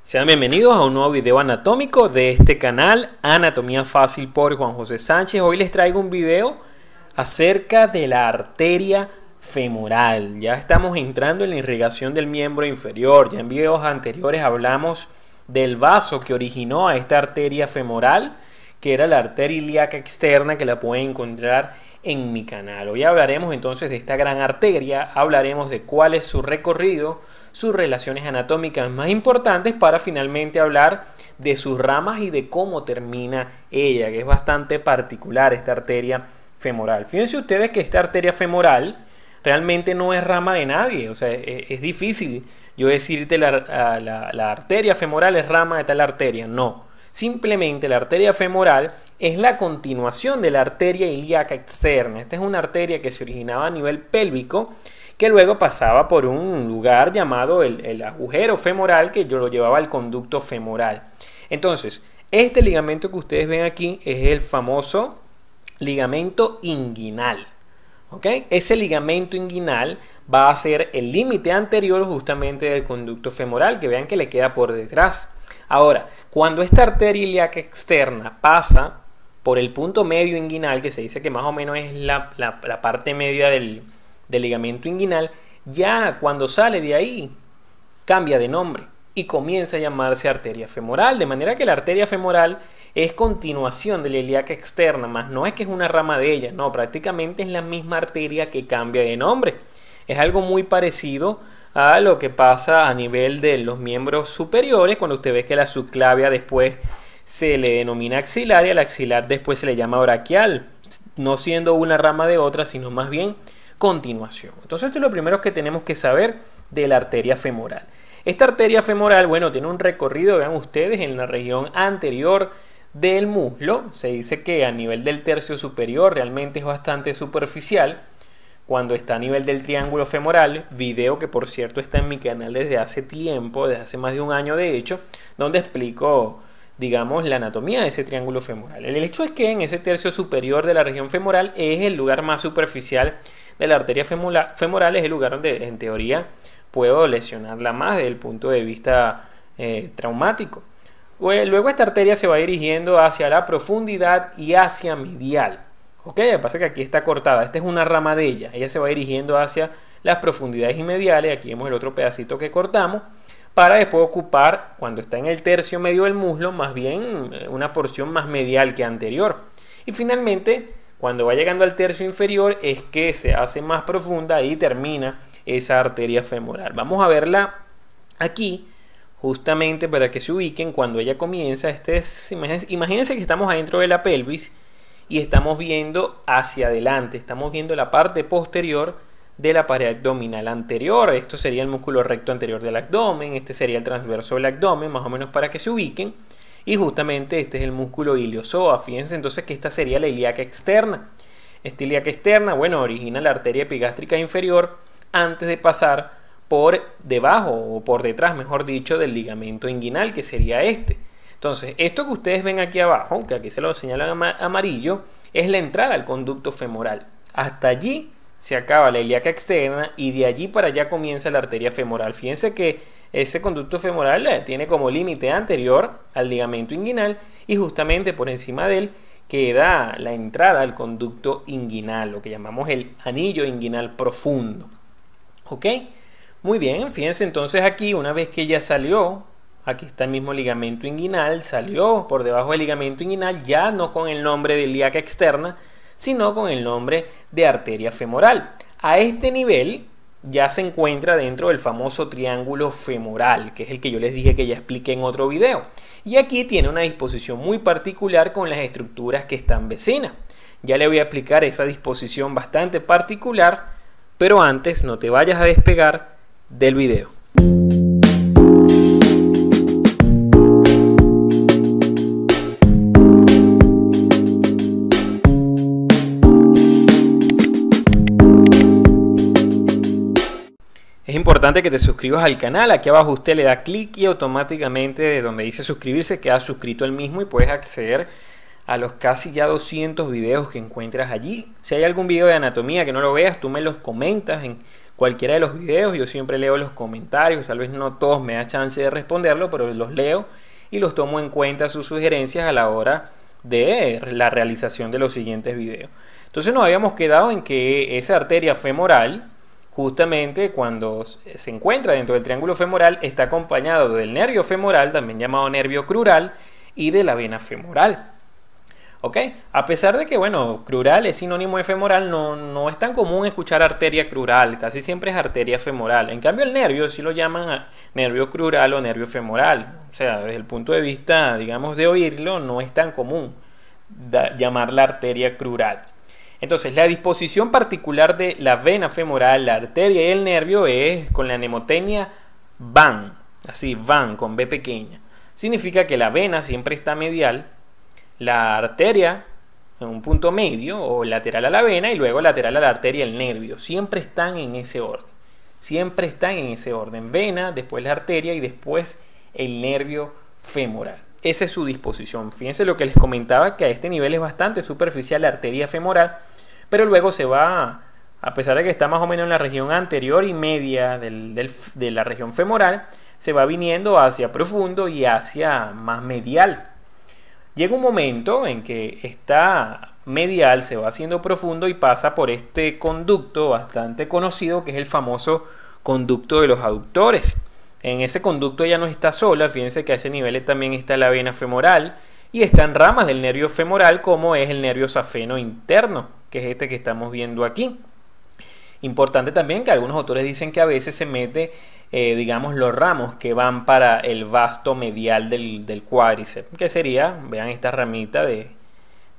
Sean bienvenidos a un nuevo video anatómico de este canal, Anatomía Fácil por Juan José Sánchez. Hoy les traigo un video acerca de la arteria femoral. Ya estamos entrando en la irrigación del miembro inferior. Ya en videos anteriores hablamos del vaso que originó a esta arteria femoral, que era la arteria ilíaca externa, que la pueden encontrar en mi canal. Hoy hablaremos entonces de esta gran arteria, hablaremos de cuál es su recorrido, sus relaciones anatómicas más importantes, para finalmente hablar de sus ramas y de cómo termina ella, que es bastante particular esta arteria femoral. Fíjense ustedes que esta arteria femoral realmente no es rama de nadie, o sea, es difícil yo decirte la arteria femoral es rama de tal arteria, no. Simplemente la arteria femoral es la continuación de la arteria ilíaca externa. Esta es una arteria que se originaba a nivel pélvico, que luego pasaba por un lugar llamado el agujero femoral, que yo lo llevaba al conducto femoral. Entonces, este ligamento que ustedes ven aquí es el famoso ligamento inguinal. ¿Okay? Ese ligamento inguinal va a ser el límite anterior justamente del conducto femoral, que vean que le queda por detrás. Ahora, cuando esta arteria ilíaca externa pasa por el punto medio inguinal, que se dice que más o menos es la parte media del ligamento inguinal, ya cuando sale de ahí cambia de nombre y comienza a llamarse arteria femoral, de manera que la arteria femoral es continuación de la ilíaca externa, más no es que es una rama de ella, no, prácticamente es la misma arteria que cambia de nombre. Es algo muy parecido a lo que pasa a nivel de los miembros superiores, cuando usted ve que la subclavia después se le denomina axilar y a la axilar después se le llama braquial, no siendo una rama de otra, sino más bien continuación. Entonces esto es lo primero que tenemos que saber de la arteria femoral. Esta arteria femoral, bueno, tiene un recorrido, vean ustedes, en la región anterior del muslo. Se dice que a nivel del tercio superior realmente es bastante superficial. Cuando está a nivel del triángulo femoral, video que por cierto está en mi canal desde hace tiempo, desde hace más de un año de hecho, donde explico, digamos, la anatomía de ese triángulo femoral. El hecho es que en ese tercio superior de la región femoral es el lugar más superficial de la arteria femoral, es el lugar donde en teoría puedo lesionarla más desde el punto de vista traumático. Luego esta arteria se va dirigiendo hacia la profundidad y hacia medial. Ok, lo que pasa es que aquí está cortada, esta es una rama de ella se va dirigiendo hacia las profundidades y mediales, aquí vemos el otro pedacito que cortamos, para después ocupar, cuando está en el tercio medio del muslo, más bien una porción más medial que anterior. Y finalmente, cuando va llegando al tercio inferior, es que se hace más profunda y termina esa arteria femoral. Vamos a verla aquí, justamente para que se ubiquen cuando ella comienza. Imagínense que estamos adentro de la pelvis y estamos viendo hacia adelante, estamos viendo la parte posterior de la pared abdominal anterior. Esto sería el músculo recto anterior del abdomen, este sería el transverso del abdomen, más o menos para que se ubiquen. Y justamente este es el músculo iliozoa. Fíjense entonces que esta sería la ilíaca externa. Esta ilíaca externa, bueno, origina la arteria epigástrica inferior antes de pasar por debajo o por detrás, mejor dicho, del ligamento inguinal, que sería este. Entonces, esto que ustedes ven aquí abajo, que aquí se lo señalan amarillo, es la entrada al conducto femoral. Hasta allí se acaba la ilíaca externa y de allí para allá comienza la arteria femoral. Fíjense que ese conducto femoral tiene como límite anterior al ligamento inguinal y justamente por encima de él queda la entrada al conducto inguinal, lo que llamamos el anillo inguinal profundo. ¿Ok? Muy bien, fíjense entonces aquí, una vez que ya salió, aquí está el mismo ligamento inguinal, salió por debajo del ligamento inguinal, ya no con el nombre de ilíaca externa, sino con el nombre de arteria femoral. A este nivel ya se encuentra dentro del famoso triángulo femoral, que es el que yo les dije que ya expliqué en otro video. Y aquí tiene una disposición muy particular con las estructuras que están vecinas. Ya le voy a explicar esa disposición bastante particular, pero antes no te vayas a despegar del video. Es importante que te suscribas al canal. Aquí abajo usted le da clic y automáticamente de donde dice suscribirse queda suscrito el mismo y puedes acceder a los casi ya 200 videos que encuentras allí. Si hay algún video de anatomía que no lo veas, tú me los comentas cualquiera de los videos. Yo siempre leo los comentarios, tal vez no todos me da chance de responderlo, pero los leo y los tomo en cuenta sus sugerencias a la hora de la realización de los siguientes videos. Entonces nos habíamos quedado en que esa arteria femoral, justamente cuando se encuentra dentro del triángulo femoral, está acompañado del nervio femoral, también llamado nervio crural, y de la vena femoral. ¿Ok? A pesar de que, bueno, crural es sinónimo de femoral, no es tan común escuchar arteria crural, casi siempre es arteria femoral. En cambio el nervio sí lo llaman nervio crural o nervio femoral. O sea, desde el punto de vista, digamos, de oírlo, no es tan común llamarla arteria crural. Entonces, la disposición particular de la vena femoral, la arteria y el nervio es con la mnemotecnia VAN, así, VAN con B pequeña. Significa que la vena siempre está medial, la arteria en un punto medio o lateral a la vena y luego lateral a la arteria y el nervio. Siempre están en ese orden. Siempre están en ese orden. Vena, después la arteria y después el nervio femoral. Esa es su disposición. Fíjense lo que les comentaba, que a este nivel es bastante superficial la arteria femoral, pero luego se va, a pesar de que está más o menos en la región anterior y media de la región femoral, se va viniendo hacia profundo y hacia más medial. Llega un momento en que esta medial se va haciendo profundo y pasa por este conducto bastante conocido que es el famoso conducto de los aductores. En ese conducto ya no está sola, fíjense que a ese nivel también está la vena femoral y están ramas del nervio femoral como es el nervio safeno interno, que es este que estamos viendo aquí. Importante también que algunos autores dicen que a veces se mete, digamos, los ramos que van para el vasto medial del cuádriceps, que sería, vean esta ramita de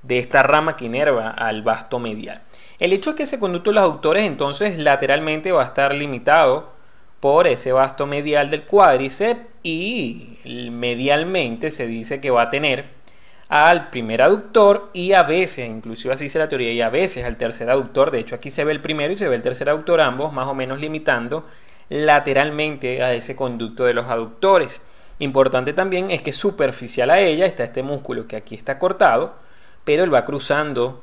esta rama que inerva al vasto medial. El hecho es que ese conducto de los aductores entonces lateralmente va a estar limitado por ese vasto medial del cuádriceps y medialmente se dice que va a tener al primer aductor y a veces, inclusive así dice la teoría, y a veces al tercer aductor. De hecho aquí se ve el primero y se ve el tercer aductor, ambos más o menos limitando lateralmente a ese conducto de los aductores. Importante también es que superficial a ella está este músculo que aquí está cortado, pero él va cruzando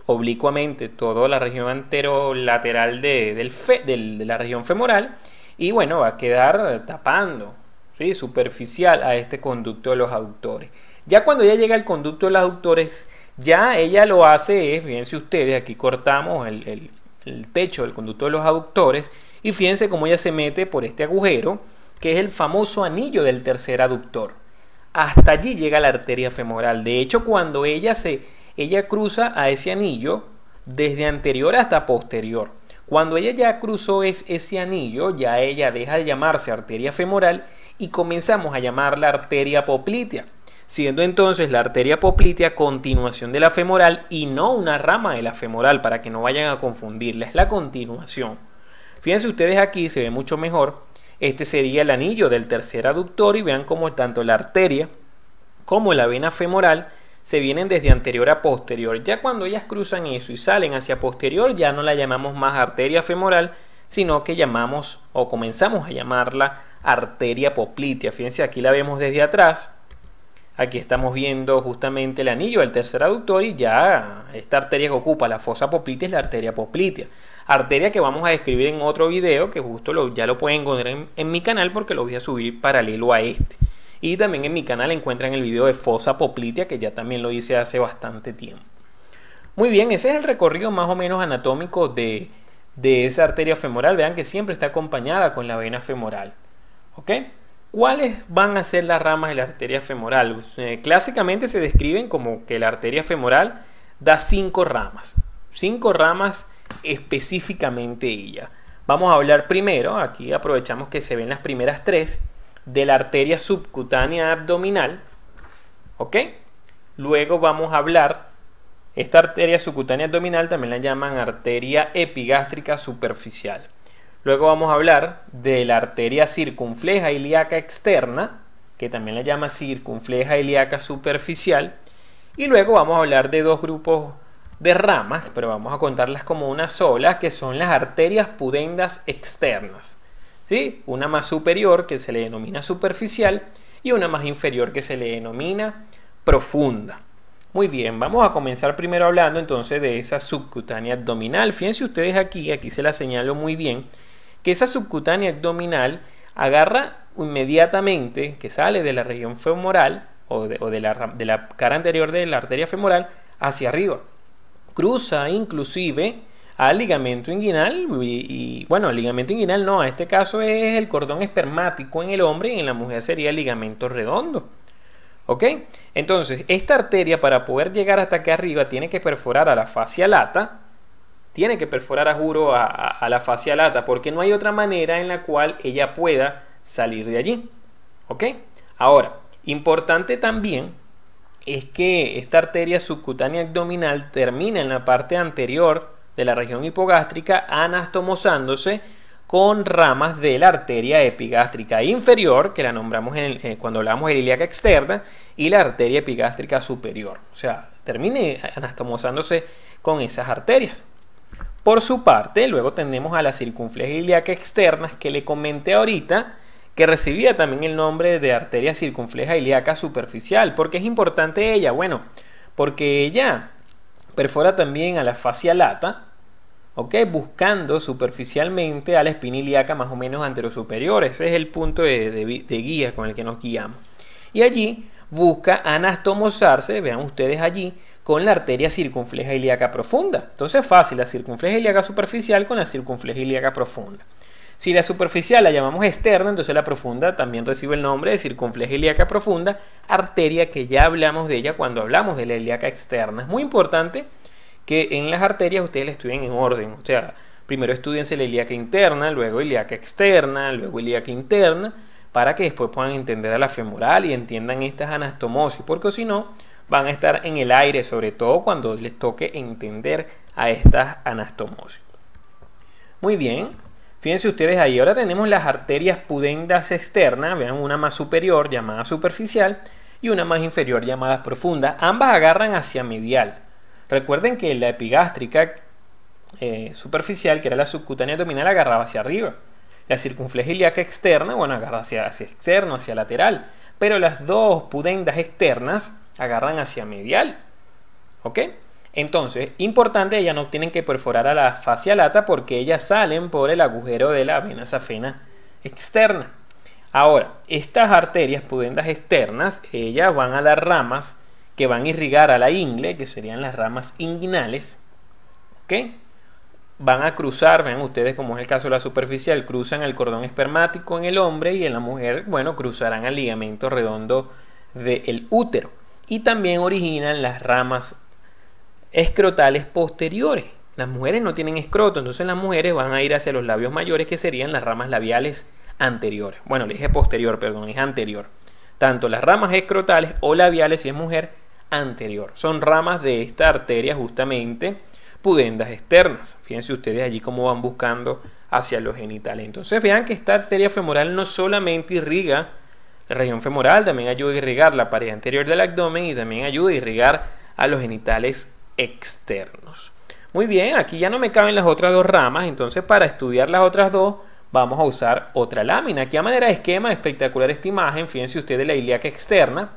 oblicuamente toda la región anterolateral de la región femoral y bueno, va a quedar tapando, ¿sí?, superficial a este conducto de los aductores. Ya cuando ella llega al conducto de los aductores, ya ella lo hace, fíjense ustedes, aquí cortamos el techo del conducto de los aductores y fíjense cómo ella se mete por este agujero, que es el famoso anillo del tercer aductor. Hasta allí llega la arteria femoral. De hecho, cuando ella cruza a ese anillo desde anterior hasta posterior. Cuando ella ya cruzó ese anillo, ya ella deja de llamarse arteria femoral y comenzamos a llamarla arteria poplitea, siendo entonces la arteria poplitea continuación de la femoral y no una rama de la femoral, para que no vayan a confundirla, es la continuación. Fíjense ustedes aquí, se ve mucho mejor, este sería el anillo del tercer aductor y vean cómo tanto la arteria como la vena femoral se vienen desde anterior a posterior. Ya cuando ellas cruzan eso y salen hacia posterior, ya no la llamamos más arteria femoral, sino que llamamos o comenzamos a llamarla arteria poplitea. Fíjense, aquí la vemos desde atrás. Aquí estamos viendo justamente el anillo del tercer aductor y ya esta arteria que ocupa la fosa poplitea es la arteria poplitea. Arteria que vamos a describir en otro video que justo ya lo pueden encontrar en mi canal porque lo voy a subir paralelo a este. Y también en mi canal encuentran el video de fosa poplitea que ya también lo hice hace bastante tiempo. Muy bien, ese es el recorrido más o menos anatómico de esa arteria femoral. Vean que siempre está acompañada con la vena femoral. ¿Ok? ¿Cuáles van a ser las ramas de la arteria femoral? Clásicamente se describen como que la arteria femoral da 5 ramas. 5 ramas específicamente ella. Vamos a hablar primero, aquí aprovechamos que se ven las primeras 3, de la arteria subcutánea abdominal. ¿Ok? Luego vamos a hablar, esta arteria subcutánea abdominal también la llaman arteria epigástrica superficial. Luego vamos a hablar de la arteria circunfleja ilíaca externa, que también la llama circunfleja ilíaca superficial. Y luego vamos a hablar de 2 grupos de ramas, pero vamos a contarlas como una sola, que son las arterias pudendas externas. ¿Sí? Una más superior que se le denomina superficial y una más inferior que se le denomina profunda. Muy bien, vamos a comenzar primero hablando entonces de esa subcutánea abdominal. Fíjense ustedes aquí se la señalo muy bien, que esa subcutánea abdominal agarra inmediatamente, que sale de la región femoral o de la cara anterior de la arteria femoral hacia arriba. Cruza inclusive al ligamento inguinal bueno, el ligamento inguinal no, en este caso es el cordón espermático en el hombre y en la mujer sería el ligamento redondo. ¿Ok? Entonces, esta arteria para poder llegar hasta acá arriba tiene que perforar a la fascia lata, tiene que perforar, juro, a la fascia lata, porque no hay otra manera en la cual ella pueda salir de allí. ¿Ok? Ahora, importante también es que esta arteria subcutánea abdominal termina en la parte anterior de la región hipogástrica, anastomosándose con ramas de la arteria epigástrica inferior, que la nombramos cuando hablamos de la ilíaca externa, y la arteria epigástrica superior. O sea, termine anastomosándose con esas arterias. Por su parte, luego tenemos a la circunfleja ilíaca externa, que le comenté ahorita, que recibía también el nombre de arteria circunfleja ilíaca superficial. ¿Por qué es importante ella? Bueno, porque ella perfora también a la fascia lata, ¿ok? Buscando superficialmente a la espina ilíaca más o menos anterosuperior. Ese es el punto de guía con el que nos guiamos. Y allí busca anastomosarse, vean ustedes allí, con la arteria circunfleja ilíaca profunda. Entonces fácil, la circunfleja ilíaca superficial con la circunfleja ilíaca profunda. Si la superficial la llamamos externa, entonces la profunda también recibe el nombre de circunfleja ilíaca profunda, arteria que ya hablamos de ella cuando hablamos de la ilíaca externa. Es muy importante que en las arterias ustedes la estudien en orden. O sea, primero estudiense la ilíaca interna, luego ilíaca externa, luego ilíaca interna, para que después puedan entender a la femoral y entiendan estas anastomosis, porque si no, van a estar en el aire, sobre todo cuando les toque entender a estas anastomosis. Muy bien. Fíjense ustedes ahí, ahora tenemos las arterias pudendas externas, vean, una más superior llamada superficial y una más inferior llamada profunda. Ambas agarran hacia medial. Recuerden que la epigástrica superficial, que era la subcutánea abdominal, agarraba hacia arriba. La circunfleja ilíaca externa, bueno, agarra hacia externo, hacia lateral. Pero las dos pudendas externas agarran hacia medial. ¿Ok? Entonces, importante, ellas no tienen que perforar a la fascia lata porque ellas salen por el agujero de la vena safena externa. Ahora, estas arterias pudendas externas, ellas van a dar ramas que van a irrigar a la ingle, que serían las ramas inguinales. ¿Ok? Van a cruzar, vean ustedes como es el caso de la superficial, cruzan el cordón espermático en el hombre y en la mujer, bueno, cruzarán al ligamento redondo del útero. Y también originan las ramas escrotales posteriores. Las mujeres no tienen escroto, entonces las mujeres van a ir hacia los labios mayores, que serían las ramas labiales anteriores. Bueno, el eje posterior, perdón, es anterior. Tanto las ramas escrotales o labiales, si es mujer, anterior. Son ramas de esta arteria justamente pudendas externas. Fíjense ustedes allí cómo van buscando hacia los genitales. Entonces vean que esta arteria femoral no solamente irriga la región femoral, también ayuda a irrigar la pared anterior del abdomen y también ayuda a irrigar a los genitales externos. Muy bien, aquí ya no me caben las otras dos ramas, entonces para estudiar las otras dos vamos a usar otra lámina. Aquí a manera de esquema, espectacular esta imagen. Fíjense ustedes la ilíaca externa.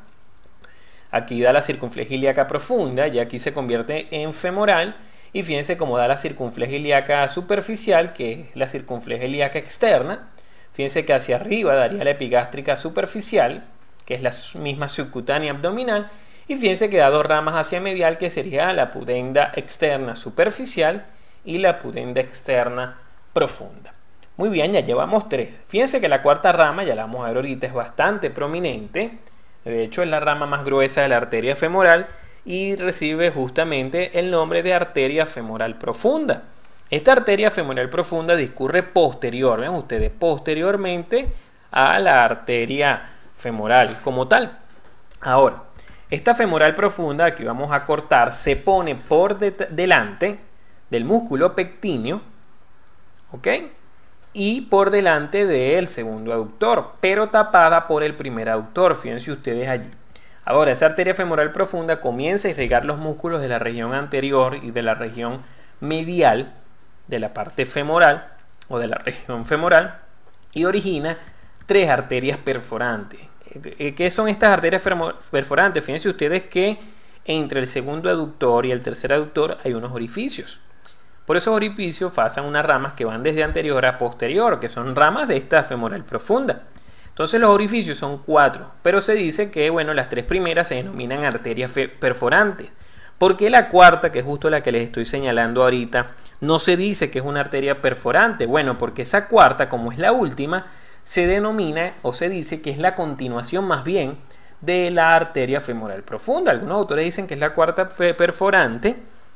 Aquí da la circunfleja ilíaca profunda y aquí se convierte en femoral. Y fíjense cómo da la circunfleja ilíaca superficial, que es la circunfleja ilíaca externa. Fíjense que hacia arriba daría la epigástrica superficial, que es la misma subcutánea abdominal. Y fíjense que da dos ramas hacia medial, que sería la pudenda externa superficial y la pudenda externa profunda. Muy bien, ya llevamos tres. Fíjense que la cuarta rama, ya la vamos a ver ahorita, es bastante prominente. De hecho, es la rama más gruesa de la arteria femoral y recibe justamente el nombre de arteria femoral profunda. Esta arteria femoral profunda discurre posterior, vean ustedes, posteriormente a la arteria femoral como tal. Ahora, esta femoral profunda, aquí vamos a cortar, se pone por delante del músculo pectíneo, ¿ok? Y por delante del segundo aductor, pero tapada por el primer aductor, fíjense ustedes allí. Ahora, esa arteria femoral profunda comienza a irrigar los músculos de la región anterior y de la región medial de la parte femoral o de la región femoral y origina tres arterias perforantes. ¿Qué son estas arterias perforantes? Fíjense ustedes que entre el segundo aductor y el tercer aductor hay unos orificios. Por esos orificios pasan unas ramas que van desde anterior a posterior, que son ramas de esta femoral profunda. Entonces los orificios son 4, pero se dice que bueno, las 3 primeras se denominan arterias perforantes. ¿Por qué la cuarta, que es justo la que les estoy señalando ahorita, no se dice que es una arteria perforante? Bueno, porque esa cuarta, como es la última, se denomina o se dice que es la continuación más bien de la arteria femoral profunda. Algunos autores dicen que es la cuarta perforante,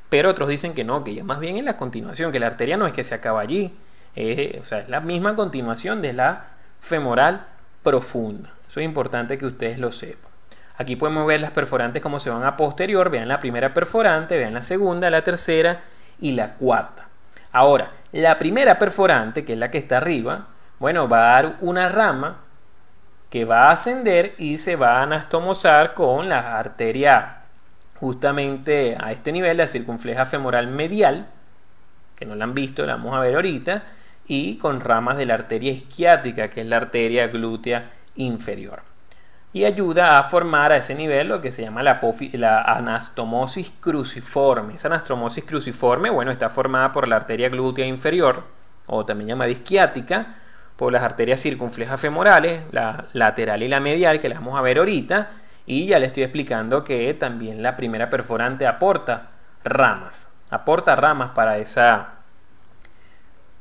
pero otros dicen que no, que ya más bien es la continuación, que la arteria no es que se acaba allí, o sea, es la misma continuación de la femoral profunda. Eso es importante que ustedes lo sepan. Aquí podemos ver las perforantes como se van a posterior. Vean la primera perforante, vean la segunda, la tercera y la cuarta. Ahora, la primera perforante, que es la que está arriba, bueno, va a dar una rama que va a ascender y se va a anastomosar con la arteria justamente a este nivel, la circunfleja femoral medial, que no la han visto, la vamos a ver ahorita, y con ramas de la arteria isquiática, que es la arteria glútea inferior. Y ayuda a formar a ese nivel lo que se llama la anastomosis cruciforme. Esa anastomosis cruciforme, bueno, está formada por la arteria glútea inferior, o también llamada isquiática, por las arterias circunflejas femorales, la lateral y la medial, que las vamos a ver ahorita, y ya le estoy explicando que también la primera perforante aporta ramas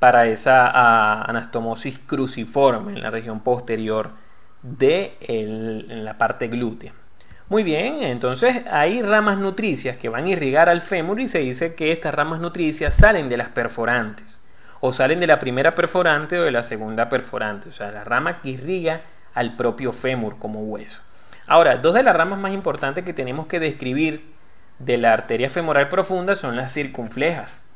para esa anastomosis cruciforme en la región posterior en la parte glútea. Muy bien, entonces hay ramas nutricias que van a irrigar al fémur y se dice que estas ramas nutricias salen de las perforantes o salen de la primera perforante o de la segunda perforante, o sea, la rama que irriga al propio fémur como hueso. Ahora, dos de las ramas más importantes que tenemos que describir de la arteria femoral profunda son las circunflejas,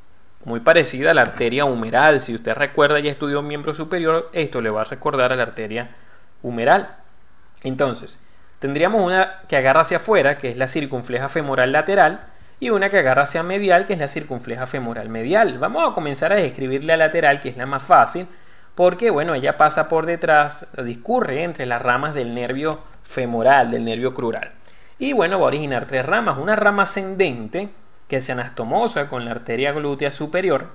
muy parecida a la arteria humeral. Si usted recuerda, ya estudió miembro superior, esto le va a recordar a la arteria humeral. Entonces, tendríamos una que agarra hacia afuera, que es la circunfleja femoral lateral, y una que agarra hacia medial, que es la circunfleja femoral medial. Vamos a comenzar a describir la lateral, que es la más fácil, porque bueno, ella pasa por detrás, discurre entre las ramas del nervio femoral, del nervio crural. Y bueno, va a originar 3 ramas. Una rama ascendente, que se anastomosa con la arteria glútea superior.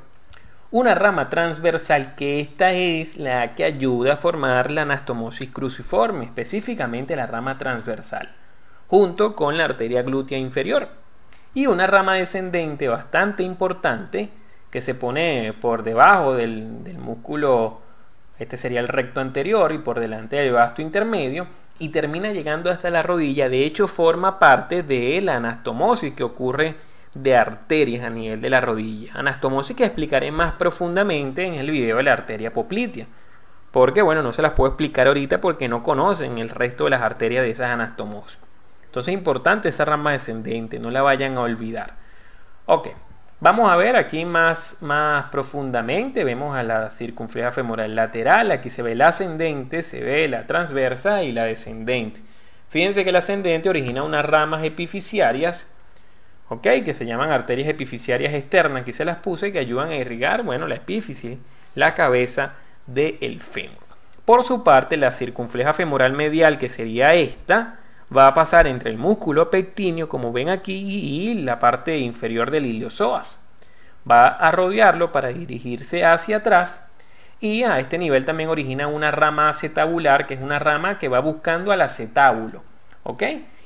Una rama transversal, que esta es la que ayuda a formar la anastomosis cruciforme, específicamente la rama transversal, junto con la arteria glútea inferior. Y una rama descendente bastante importante, que se pone por debajo del músculo, este sería el recto anterior, y por delante del vasto intermedio, y termina llegando hasta la rodilla. De hecho, forma parte de la anastomosis que ocurre de arterias a nivel de la rodilla. Anastomosis que explicaré más profundamente en el video de la arteria poplitea, porque bueno, no se las puedo explicar ahorita porque no conocen el resto de las arterias de esas anastomosis. Entonces es importante esa rama descendente, no la vayan a olvidar. Ok, vamos a ver aquí más profundamente. Vemos a la circunfleja femoral lateral. Aquí se ve la ascendente, se ve la transversa y la descendente. Fíjense que la ascendente origina unas ramas epifisiarias, que se llaman arterias epifisiarias externas. Aquí se las puse, que ayudan a irrigar, bueno, la epífisis, la cabeza del fémur. Por su parte, la circunfleja femoral medial, que sería esta, va a pasar entre el músculo pectíneo, como ven aquí, y la parte inferior del iliozoas. Va a rodearlo para dirigirse hacia atrás, y a este nivel también origina una rama acetabular, que es una rama que va buscando al acetábulo,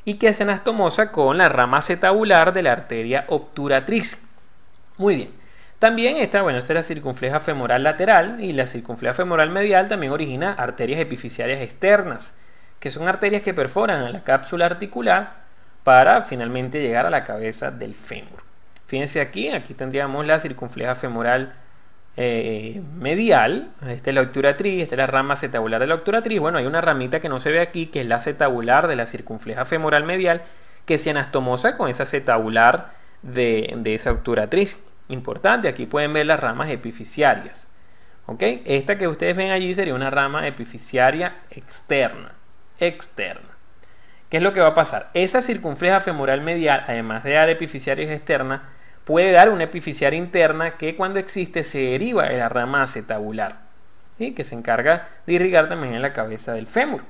y que se anastomosa con la rama acetabular de la arteria obturatriz. Muy bien. También esta es la circunfleja femoral lateral, y la circunfleja femoral medial también origina arterias epifisiarias externas, que son arterias que perforan a la cápsula articular para finalmente llegar a la cabeza del fémur. Fíjense aquí tendríamos la circunfleja femoral medial. Esta es la obturatriz, esta es la rama acetabular de la obturatriz. Bueno, hay una ramita que no se ve aquí, que es la acetabular de la circunfleja femoral medial, que se anastomosa con esa acetabular de esa obturatriz. Importante, aquí pueden ver las ramas epifisiarias. Esta que ustedes ven allí sería una rama epifisiaria externa. ¿Qué es lo que va a pasar? Esa circunfleja femoral medial, además de dar epifisiarias externas, puede dar una epifisiaria interna que cuando existe se deriva de la rama acetabular, que se encarga de irrigar también en la cabeza del fémur.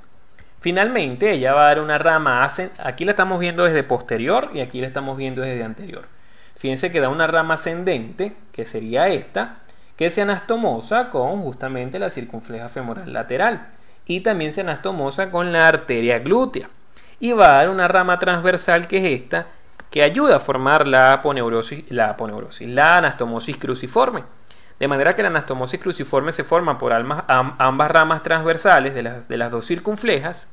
Finalmente, ella va a dar una rama, aquí la estamos viendo desde posterior y aquí la estamos viendo desde anterior. Fíjense que da una rama ascendente, que sería esta, que se anastomosa con justamente la circunfleja femoral lateral y también se anastomosa con la arteria glútea. Y va a dar una rama transversal, que es esta, que ayuda a formar la anastomosis cruciforme. De manera que la anastomosis cruciforme se forma por ambas ramas transversales de las dos circunflejas,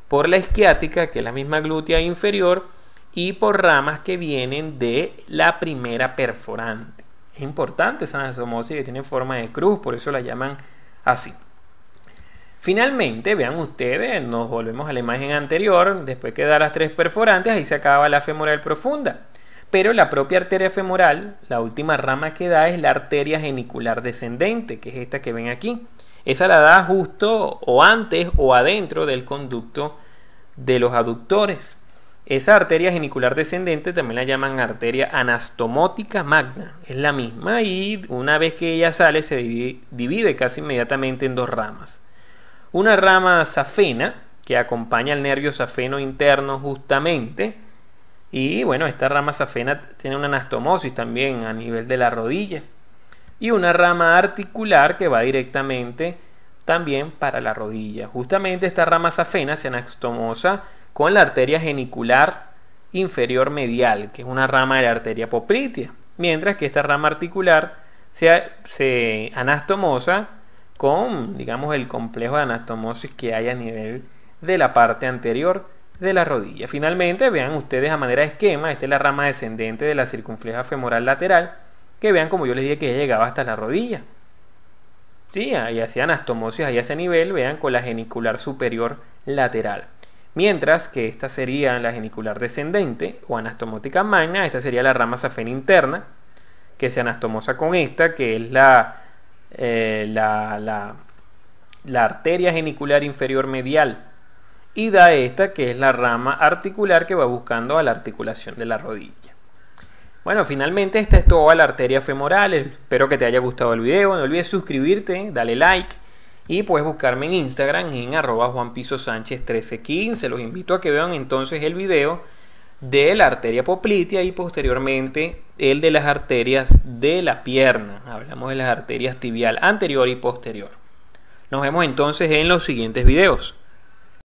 por la isquiática, que es la misma glútea inferior, y por ramas que vienen de la primera perforante. Es importante esa anastomosis, que tiene forma de cruz, por eso la llaman así. Finalmente, vean ustedes, nos volvemos a la imagen anterior, después que da las tres perforantes, ahí se acaba la femoral profunda. Pero la propia arteria femoral, la última rama que da es la arteria genicular descendente, que es esta que ven aquí. Esa la da justo o antes o adentro del conducto de los aductores. Esa arteria genicular descendente también la llaman arteria anastomótica magna. Es la misma y una vez que ella sale se divide casi inmediatamente en dos ramas. Una rama safena que acompaña al nervio safeno interno justamente. Y bueno, esta rama safena tiene una anastomosis también a nivel de la rodilla. Y una rama articular que va directamente también para la rodilla. Justamente esta rama safena se anastomosa con la arteria genicular inferior medial, que es una rama de la arteria poplitea. Mientras que esta rama articular se anastomosa con, digamos, el complejo de anastomosis que hay a nivel de la parte anterior de la rodilla. Finalmente, vean ustedes a manera de esquema, esta es la rama descendente de la circunfleja femoral lateral, que vean como yo les dije que ya llegaba hasta la rodilla. Sí, ahí hacía anastomosis ahí a ese nivel, vean, con la genicular superior lateral. Mientras que esta sería la genicular descendente o anastomótica magna, esta sería la rama safena interna, que se anastomosa con esta, que es la arteria genicular inferior medial. Y da esta, que es la rama articular que va buscando a la articulación de la rodilla. Bueno, finalmente esta es toda la arteria femoral. Espero que te haya gustado el video. No olvides suscribirte, dale like y puedes buscarme en Instagram en @JuanPisoSánchez1315. Los invito a que vean entonces el video de la arteria poplitea y posteriormente el de las arterias de la pierna. Hablamos de las arterias tibial anterior y posterior. Nos vemos entonces en los siguientes videos.